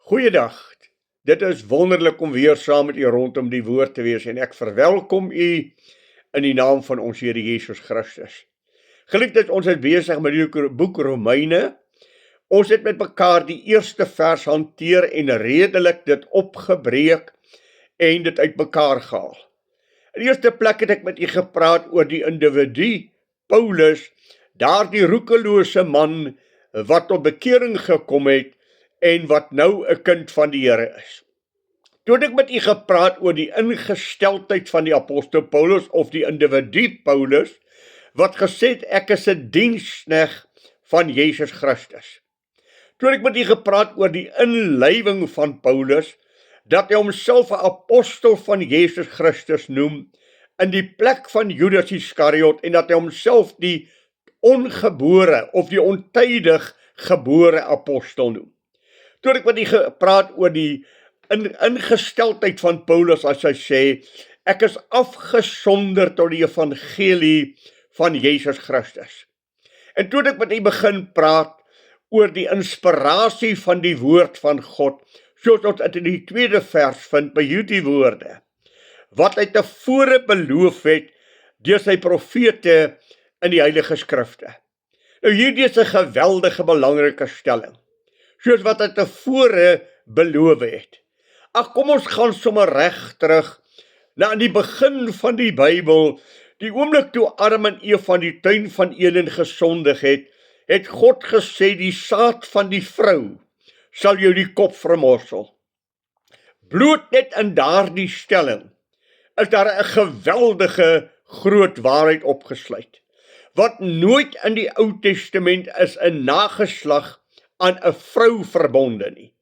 Goeiedag, dit is wonderlik om weer saam met u rondom die woord te wees en ek verwelkom u in die naam van ons Here Jesus Christus. Geliefdes, ons is besig met die boek Romeine. Ons het met mekaar die eerste vers hanteer en redelik dit opgebreek en dit uit mekaar gehaal. In die eerste plek het ek met u gepraat oor die individu, Paulus, daardie roekelose man wat tot bekering gekom het en wat nou 'n kind van die Here is. Toe het ek met u gepraat oor die ingesteldheid van die apostel Paulus of die individu Paulus, wat gesê het ek is 'n diensknegt van Jesus Christus. Toe het ek met u gepraat oor die inlywing van Paulus, dat hy homself 'n apostel van Jesus Christus noem, in die plek van Judas Iskariot, en dat hy homself die ongebore of die ontydig gebore apostel noem. Toe het ek met u gepraat oor die ingesteldheid van Paulus as hy sê, ek is afgesonder tot die evangelie van Jesus Christus. En toe het ek met u begin praat oor die inspirasie van die woord van God, soos ons dit in die tweede vers vind by hierdie woorde, wat hy tevore beloof het deur sy profete in die Heilige Skrifte. Nou hierdie is 'n geweldige belangrike stelling, soos wat hy tevore beloof het. Ag, kom ons gaan sommer reg terug na in die begin van die Bybel, die oomblik toe Adam en Eva in die tuin van Eden gesondig het God gesê, die saad van die vrou sal jou die kop vermorsel. Bloot net in daardie stelling is daar 'n geweldige groot waarheid opgesluit. Wat nooit in die Ou Testament is 'n nageslag aan 'n vrou verbonde nie.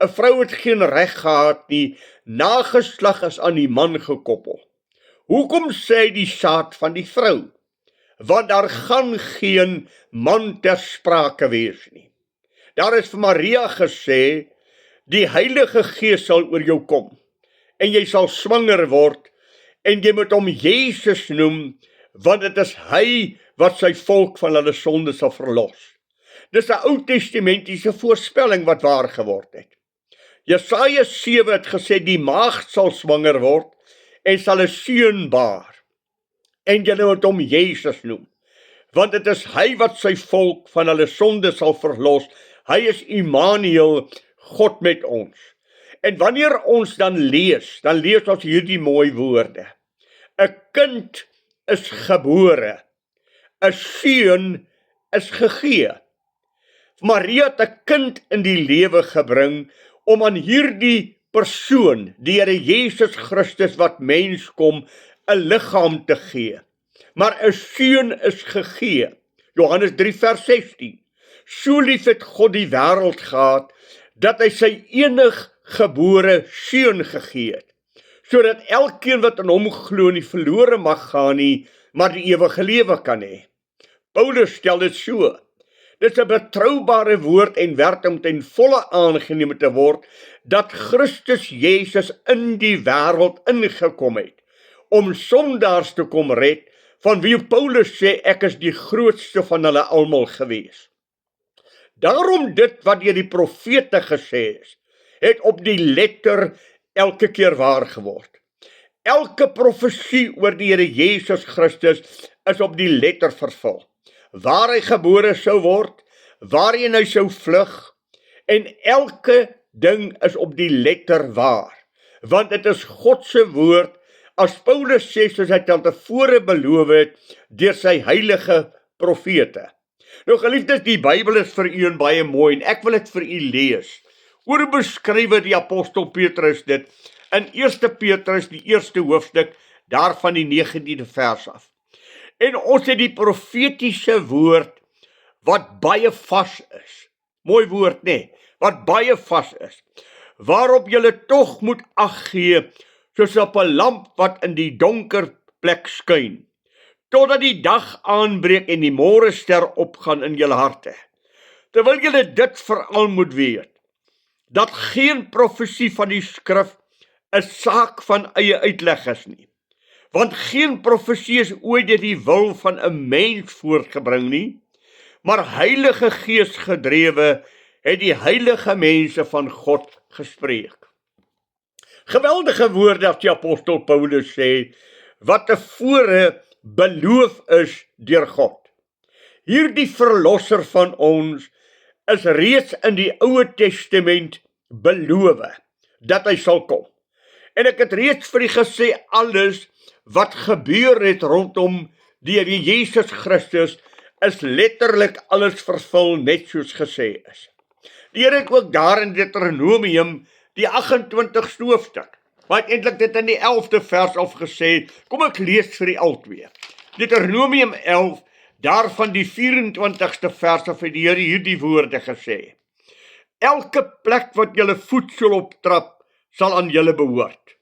'n Vrou het geen reg gehad nie, nageslag is aan die man gekoppel. Hoekom sê hy die saad van die vrou? Want daar gaan geen man ter sprake wees nie. Daar is vir Maria gesê, die Heilige Gees sal oor jou kom, en jy sal swanger word, en jy moet hom Jesus noem, want dit is hy wat sy volk van hulle sonde sal verlos. Dis 'n Ou Testamentiese voorspelling wat waar geword het. Jesaja 7 het gesê, die maagd sal swanger word, en sal 'n seun baar, en julle moet hom Jesus noem, want dit is hy wat sy volk van hulle sonde sal verlos. Hy is Immanuel, God met ons. En wanneer ons dan lees ons hierdie mooi woorde. 'n Kind is gebore, 'n seun is gegee. Maria het 'n kind in die lewe gebring om aan hierdie persoon, die Here Jesus Christus wat mens kom, 'n liggaam te gee. Maar 'n seun is gegee. Johannes 3 vers 16. So lief het God die wêreld gehad, dat hy sy enig gebore seun gegee het, sodat elkeen wat in hom glo nie verlore mag gaan nie, maar die ewige lewe kan hê. Paulus stel dit so. Dit is 'n betroubare woord en werd om ten volle aangeneem te word, dat Christus Jesus in die wêreld ingekom het, om sondaars te kom red, van wie Paulus sê, ek is die grootste van hulle almal gewees. Daarom dit wat deur die profete gesê is, het op die letter elke keer waar geword. Elke profesie oor die Here Jesus Christus is op die letter vervul. Waar hy gebore sou word, waarheen hy sou vlug, en elke ding is op die letter waar, want dit is God se woord, as Paulus sê, soos hy tevore beloof het, deur sy heilige profete. Nou geliefdes, die Bybel is vir u baie mooi, en ek wil dit vir u lees. Hoe beskryf die apostel Petrus dit, in 1 Petrus, die eerste hoofstuk, daarvan die 19de vers af. En ons het die profetiese woord, wat baie vas is. Mooi woord, nee, wat baie vas is. Waarop julle tog moet ag gee, soos op 'n lamp wat in die donker plek skyn, totdat die dag aanbreek en die môrester opgaan in julle harte. Terwyl julle dit veral moet weet, dat geen profesie van die skrif 'n saak van eie uitleg is nie. Want geen profesie is ooit deur die wil van 'n mens voortgebring nie, maar Heilige Gees gedrewe het die heilige mense van God gespreek. Geweldige woorde as die apostel Paulus sê, wat tevore beloof is deur God. Hierdie verlosser van ons is reeds in die Ou Testament beloof dat hy sal kom. En ek het reeds vir u gesê, alles wat gebeur het rondom die Here Jesus Christus is letterlik alles vervul net soos gesê is. Die Here het ook daar in Deuteronomium die 28ste hoofstuk, maar eintlik dit in die 11de vers al gesê, kom ek lees vir die albei. Deuteronomium 11, daarvan die 24ste vers af het die Here hierdie woorde gesê. Elke plek wat julle voet sal optrap, sal aan julle behoort.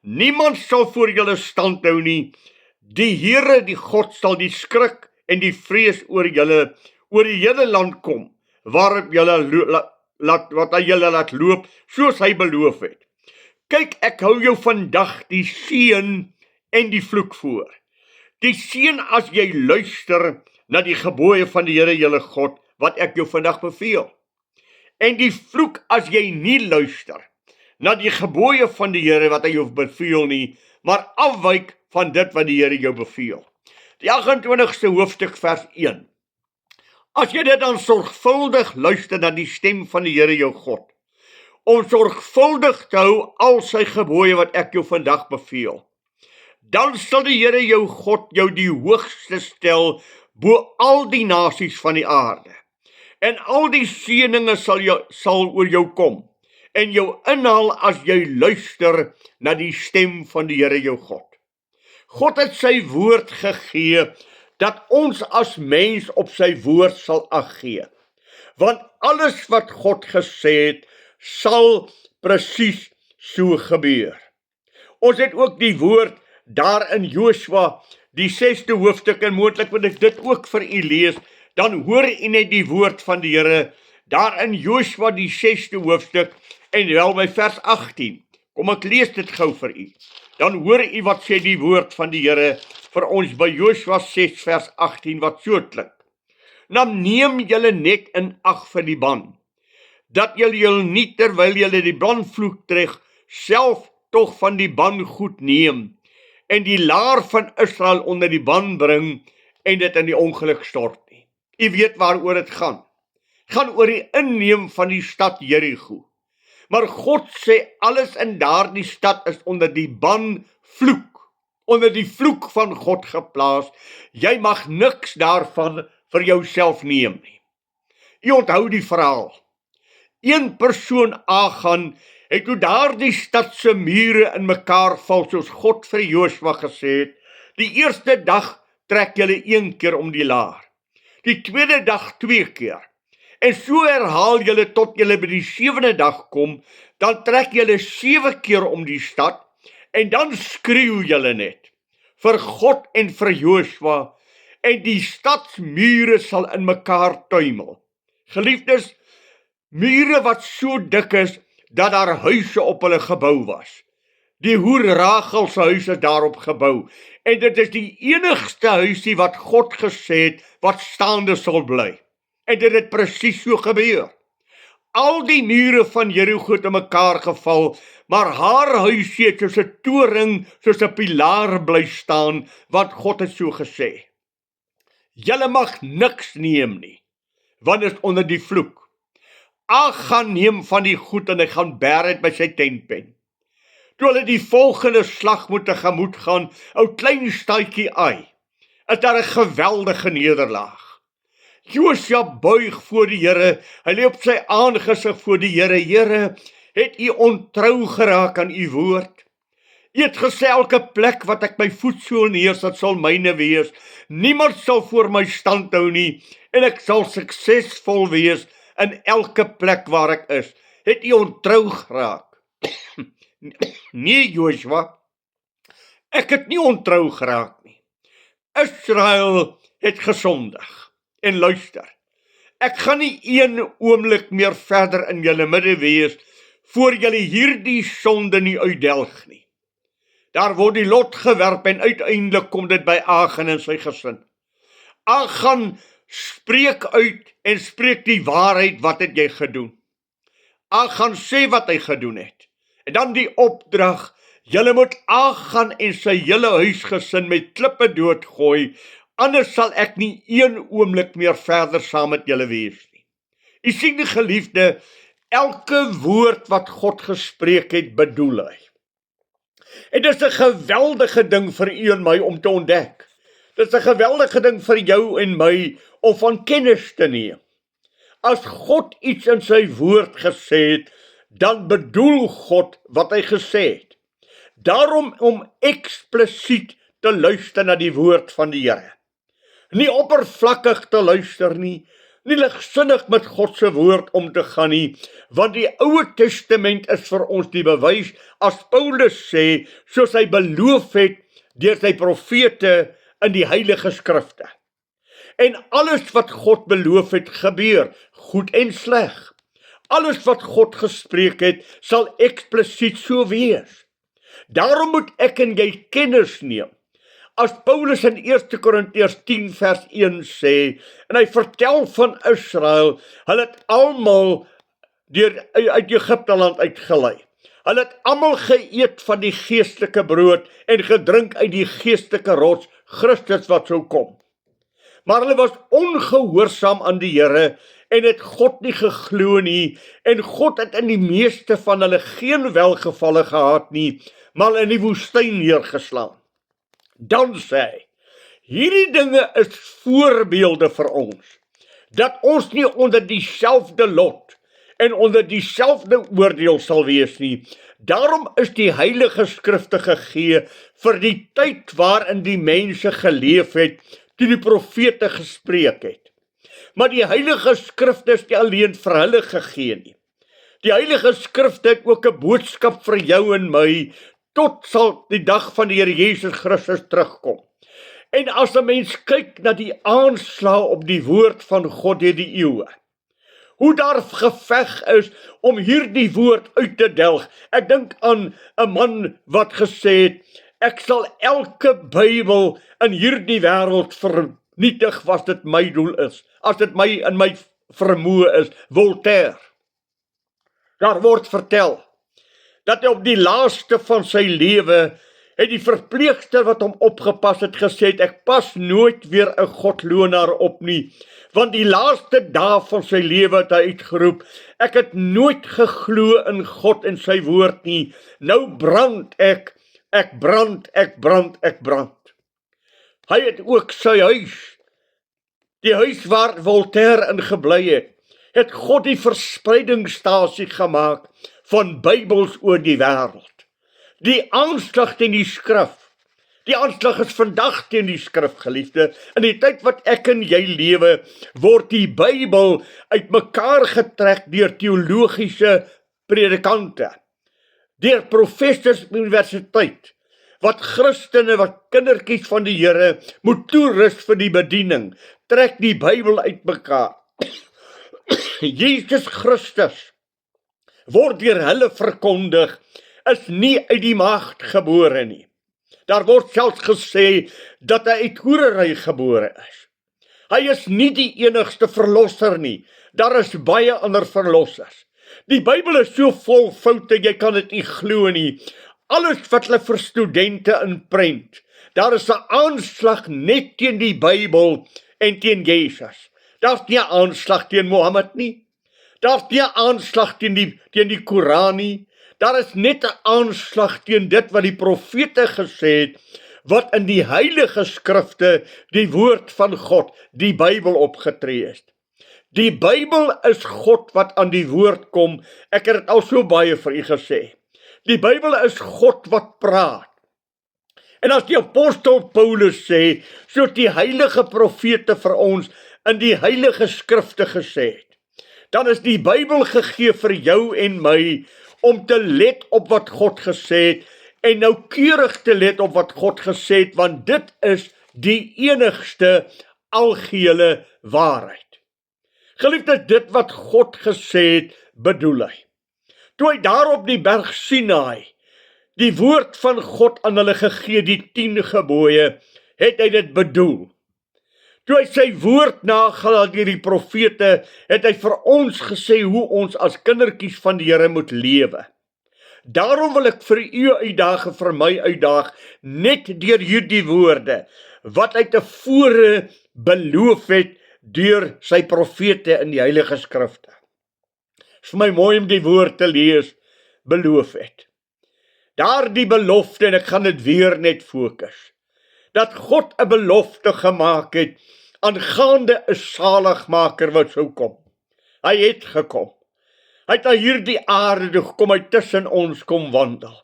Niemand sal voor julle stand hou nie. Die Here, die God, sal die skrik en die vrees oor die hele land kom, waarop julle wat hy julle laat loop, soos hy beloof het. Kyk, ek hou jou vandag die seën en die vloek voor. Die seën as jy luister na die gebooie van die Here julle God, wat ek jou vandag beveel. En die vloek as jy nie luister na die gebooie van die Here wat hy jou beveel nie, maar afwyk van dit wat die Here jou beveel. Die 28ste hoofstuk vers 1. As jy dit dan sorgvuldig luister na die stem van die Here jou God, om sorgvuldig te hou al sy gebooie wat ek jou vandag beveel, dan sal die Here jou God jou die hoogste stel bo al die nasies van die aarde. En al die seëninge sal oor jou kom en jou inhaal as jy luister na die stem van die Here jou God. God het sy woord gegee dat ons as mens op sy woord sal ag gee. Want alles wat God gesê het, sal presies so gebeur. Ons het ook die woord daar in Josua, die 6de hoofstuk, en moontlik moet ek dit ook vir u lees, dan hoor u net die woord van die Here, daar in Josua die 6de hoofstuk, en wel by vers 18. Kom ek lees dit gou vir u. Dan hoor u wat sê die woord van die Here vir ons by Josua 6 vers 18 wat so klink. Dan neem julle net in ag vir die ban, dat julle nie terwyl julle die banvloek trek, self tog van die ban goed neem, en die laar van Israel onder die ban bring, en dit in die ongeluk stort nie. U weet waaroor dit gaan. Het gaan oor die inneem van die stad Jerigo. Maar God sê alles in daardie stad is onder die banvloek, onder die vloek van God geplaas. Jy mag niks daarvan vir jouself neem nie. U onthou die verhaal. Een persoon Agan het toe daardie stad se mure in mekaar val, soos God vir Josua gesê het. Die eerste dag trek julle 1 keer om die laar. Die tweede dag 2 keer. En so herhaal julle tot julle by die 7de dag kom, dan trek julle 7 keer om die stad, en dan skreeu julle net vir God en vir Josua, en die stadsmure sal in mekaar tuimel. Geliefdes, mure wat so dik is, dat daar huise op hulle gebou was. Die hoer Rachel se huis is daarop gebou, en dit is die enigste huisie wat God gesê het, wat staande sal bly. En dit het presies so gebeur. Al die mure van Jerigo het in mekaar geval, maar haar huisie het soos 'n toring, soos 'n pilaar bly staan, want God het so gesê. Julle mag niks neem nie, want dit is onder die vloek. Agan neem van die goed en hy gaan bær het by sy tentpen. Toe hulle die volgende slag moet tegemoet gaan, ou klein stadjie Ai, is daar 'n geweldige nederlaag. Josua buig voor die Here, hy lê op sy aangesig voor die Here. Here, het u ontrou geraak aan u woord? U het gesê elke plek wat ek my voetsool neersit sal myne wees. Niemand sal voor my stand hou nie, en ek sal suksesvol wees in elke plek waar ek is. Het u ontrou geraak? Nee, Josua, ek het nie ontrou geraak nie. Israel het gesondig. En luister, ek gaan nie een oomblik meer verder in julle midde wees, voor julle hierdie sonde nie uitdelg nie. Daar word die lot gewerp en uiteindelik kom dit by Agan en sy gesin. Agan spreek uit en spreek die waarheid, wat het jy gedoen? gaan sê wat hy gedoen het. En dan die opdrag, julle moet gaan en sy hele huisgesin met klippe doodgooi, anders sal ek nie een oomblik meer verder saam met julle wees nie. U sien die geliefde, elke woord wat God gespreek het, bedoel hy. En dit is 'n geweldige ding vir u en my om te ontdek. Dit is 'n geweldige ding vir jou en my om van kennis te neem. As God iets in sy woord gesê het, dan bedoel God wat hy gesê het. Daarom om eksplisiet te luister na die woord van die Here. Nie oppervlakkig te luister nie, nie ligsinnig met God se woord om te gaan nie, want die Ou Testament is vir ons die bewys, as Paulus sê, soos hy beloof het deur sy profete in die Heilige Skrifte. En alles wat God beloof het, gebeur, goed en sleg. Alles wat God gespreek het, sal eksplisiet so wees. Daarom moet ek en jy kennis neem. As Paulus in 1 Korintiërs 10 vers 1 sê, en hy vertel van Israel, hulle het almal uit Egipte land uitgelei. Hulle het almal geëet van die geestelike brood en gedrink uit die geestelike rots, Christus wat sou kom. Maar hulle was ongehoorsaam aan die Here en het God nie geglo nie, en God het in die meeste van hulle geen welgevalle gehad nie, maar in die woestyn neergeslaan. Dan sê hy, hierdie dinge is voorbeelde vir ons, dat ons nie onder dieselfde lot en onder dieselfde oordeel sal wees nie. Daarom is die Heilige Skrifte gegee vir die tyd waarin die mense geleef het, toe die profete gespreek het. Maar die Heilige Skrifte is nie alleen vir hulle gegee nie. Die Heilige Skrifte het ook 'n boodskap vir jou en my, tot sal die dag van die Here Jesus Christus terugkom. En as 'n mens kyk na die aanslag op die woord van God deur die eeue, hoe daar geveg is om hierdie woord uit te delg. Ek dink aan 'n man wat gesê het, ek sal elke Bybel in hierdie wêreld vernietig as dit my doel is, as dit in my vermoë is, Voltaire. Daar word vertel dat hy op die laaste van sy lewe het die verpleegster wat hom opgepas het gesê, ek pas nooit weer 'n godlonaar op nie, want die laaste dae van sy lewe het hy uitgeroep, ek het nooit geglo in God en sy woord nie, nou brand ek brand. Hy het ook sy huis, die huis waar Voltaire in gebly het God die verspreidingsstasie gemaak van Bybels oor die wêreld. Die aanslag teen die skrif, die aanslag is vandag teen die skrif, geliefde. In die tyd wat ek en jy lewe, word die Bybel uitmekaar getrek deur teologiese predikante, deur professors op universiteit, wat Christene, wat kindertjies van die Here moet toerus vir die bediening, trek die Bybel uitmekaar. Jesus Christus word deur hulle verkondig, is nie uit die maagd gebore nie. Daar word selfs gesê dat hy uit hoerery gebore is. Hy is nie die enigste verlosser nie. Daar is baie ander verlossers. Die Bybel is so vol foute, jy kan dit nie glo nie. Alles wat hulle vir studente inprent, daar is 'n aanslag net teen die Bybel en teen Jesus. Daar's nie 'n aanslag teen Mohammed nie. Daar's nie 'n aanslag teen die Koran nie. Daar is net 'n aanslag teen dit wat die profete gesê het, wat in die Heilige Skrifte, die woord van God, die Bybel opgetree is. Die Bybel is God wat aan die woord kom. Ek het dit al so baie vir u gesê. Die Bybel is God wat praat. En as die apostel Paulus sê, so die heilige profete vir ons in die Heilige Skrifte gesê het, dan is die Bybel gegee vir jou en my om te let op wat God gesê het en noukeurig te let op wat God gesê het, want dit is die enigste algehele waarheid. Geliefdes, dit wat God gesê het, bedoel hy. Toe hy daar op die berg Sinaai die woord van God aan hulle gegee, die 10 gebooie, het hy dit bedoel. Toe hy sy woord nagelaan deur die profete, het hy vir ons gesê hoe ons as kindertjies van die Here moet lewe. Daarom wil ek vir u uitdaag en vir my uitdaag, net deur hierdie woorde, wat hy tevore beloof het deur sy profete in die Heilige Skrifte. Is vir my mooi om die woord te lees, beloof het. Daardie belofte, en ek gaan dit weer net fokus, dat God 'n belofte gemaak het aangaande 'n saligmaker wat sou kom. Hy het gekom. Hy het na hierdie aarde toe gekom, hy het tussen ons kom wandel.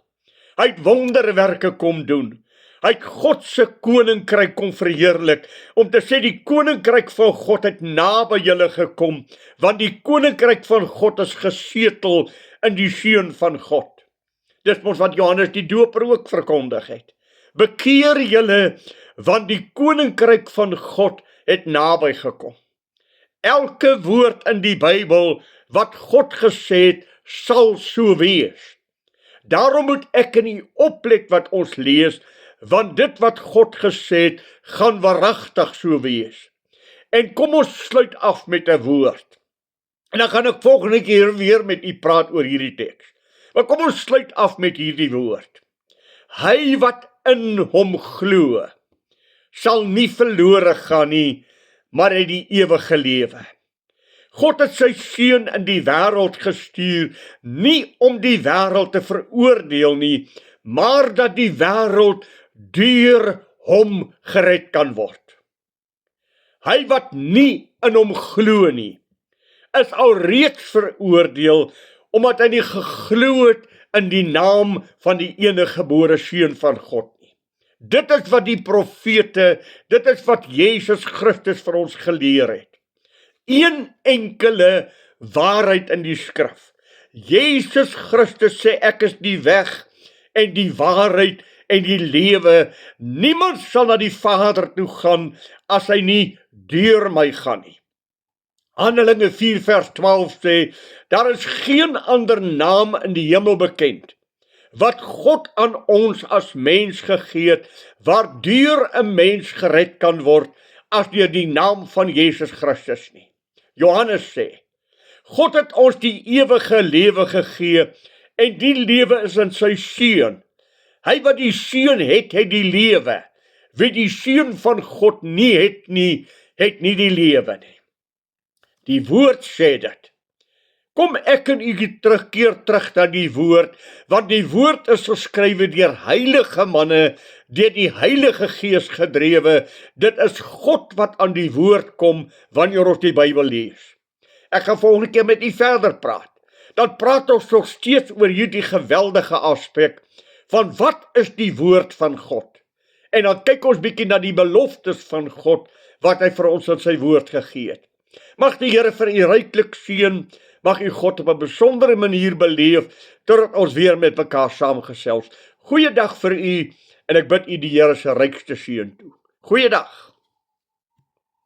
Hy het wonderwerke kom doen. Hy het God se koninkryk kom verheerlik, om te sê die koninkryk van God het naby julle gekom, want die koninkryk van God is gesetel in die Seun van God. Dis mos wat Johannes die Doper ook verkondig het. Bekeer julle, want die koninkryk van God het naby gekom. Elke woord in die Bybel wat God gesê het, sal so wees. Daarom moet ek en u oplet wat ons lees, want dit wat God gesê het, gaan waaragtig so wees. En kom ons sluit af met 'n woord. En dan gaan ek volgende keer weer met u praat oor hierdie teks. Maar kom ons sluit af met hierdie woord. Hy wat in hom glo, sal nie verlore gaan nie, maar het die ewige lewe. God het sy seun in die wêreld gestuur, nie om die wêreld te veroordeel nie, maar dat die wêreld deur hom gered kan word. Hy wat nie in hom glo nie, is alreeds veroordeel, omdat hy nie geglo het in die naam van die enige gebore seun van God nie. Dit is wat die profete, dit is wat Jesus Christus vir ons geleer het. Een enkele waarheid in die skrif. Jesus Christus sê ek is die weg en die waarheid en die lewe. Niemand sal na die Vader toe gaan as hy nie deur my gaan nie. Handelinge 4 vers 12 sê, daar is geen ander naam in die hemel bekend, wat God aan ons as mens gegee het, waardeur 'n mens gered kan word, as deur die naam van Jesus Christus nie. Johannes sê, God het ons die ewige lewe gegee, en die lewe is in sy seun. Hy wat die seun het die lewe. Wie die seun van God nie het nie die lewe nie. Die woord sê dit. Kom ek en u terugkeer terug na die woord, want die woord is geskrywe deur heilige manne, deur die Heilige Gees gedrewe. Dit is God wat aan die woord kom, wanneer ons die Bybel lees. Ek gaan volgende keer met u verder praat. Dan praat ons nog steeds oor hierdie geweldige aspek, van wat is die woord van God? En dan kyk ons bietjie na die beloftes van God, wat hy vir ons in sy woord gegee het. Mag die Here vir u ryklik seën, mag u God op 'n besondere manier beleef, totdat ons weer met mekaar saamgesels. Goeiedag vir u, en ek bid u die Here se rykste seën toe. Goeiedag.